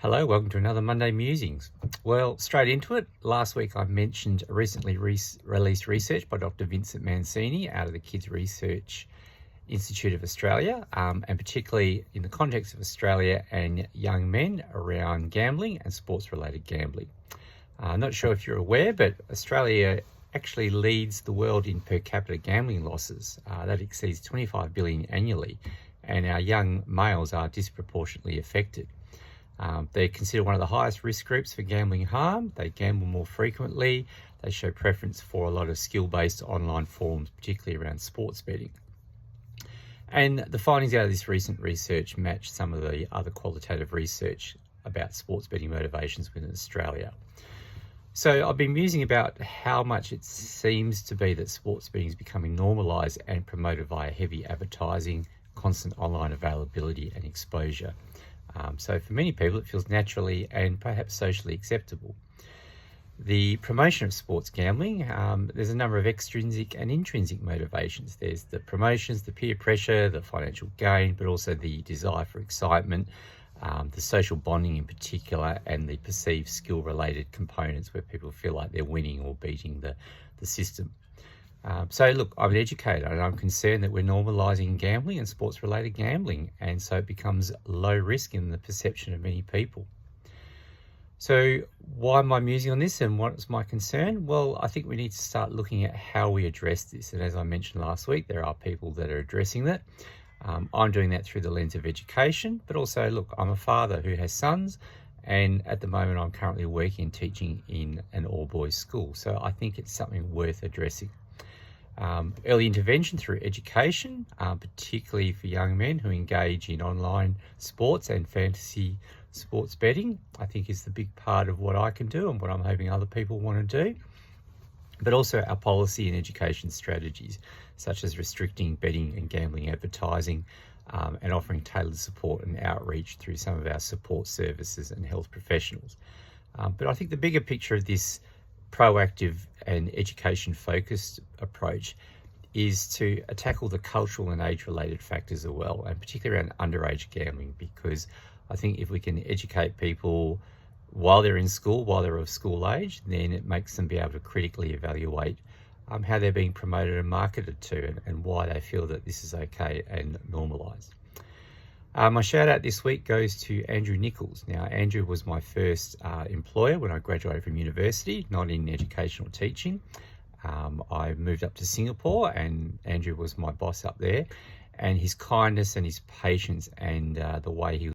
Hello, welcome to another Monday Musings. Well, straight into it. Last week I mentioned a recently released research by Dr. Vincent Mancini out of the Kids Research Institute of Australia, and particularly in the context of Australia and young men around gambling and sports-related gambling. I'm not sure if you're aware, but Australia actually leads the world in per capita gambling losses. That exceeds 25 billion annually, and our young males are disproportionately affected. They're considered one of the highest risk groups for gambling harm. They gamble more frequently. They show preference for a lot of skill-based online forums, particularly around sports betting. And the findings out of this recent research match some of the other qualitative research about sports betting motivations within Australia. So I've been musing about how much it seems to be that sports betting is becoming normalised and promoted via heavy advertising, constant online availability and exposure. So for many people, it feels naturally and perhaps socially acceptable. The promotion of sports gambling, there's a number of extrinsic and intrinsic motivations. There's the promotions, the peer pressure, the financial gain, but also the desire for excitement, the social bonding in particular, and the perceived skill-related components where people feel like they're winning or beating the system. So look, I'm an educator and I'm concerned that we're normalising gambling and sports-related gambling, and so it becomes low risk in the perception of many people. So why am I musing on this and what's my concern? Well, I think we need to start looking at how we address this. And as I mentioned last week, there are people that are addressing that. I'm doing that through the lens of education, but also, look, I'm a father who has sons, and at the moment I'm currently working and teaching in an all-boys school. So I think it's something worth addressing. Early intervention through education, particularly for young men who engage in online sports and fantasy sports betting, I think is the big part of what I can do and what I'm hoping other people want to do. But also our policy and education strategies, such as restricting betting and gambling advertising, and offering tailored support and outreach through some of our support services and health professionals. But I think the bigger picture of this proactive and education-focused approach is to tackle the cultural and age-related factors as well, and particularly around underage gambling, because I think if we can educate people while they're in school, while they're of school age, then it makes them be able to critically evaluate how they're being promoted and marketed to, and why they feel that this is okay and normalised. My shout out this week goes to Andrew Nichols. Now, Andrew was my first employer when I graduated from university, not in educational teaching. I moved up to Singapore and Andrew was my boss up there, and his kindness and his patience and the way he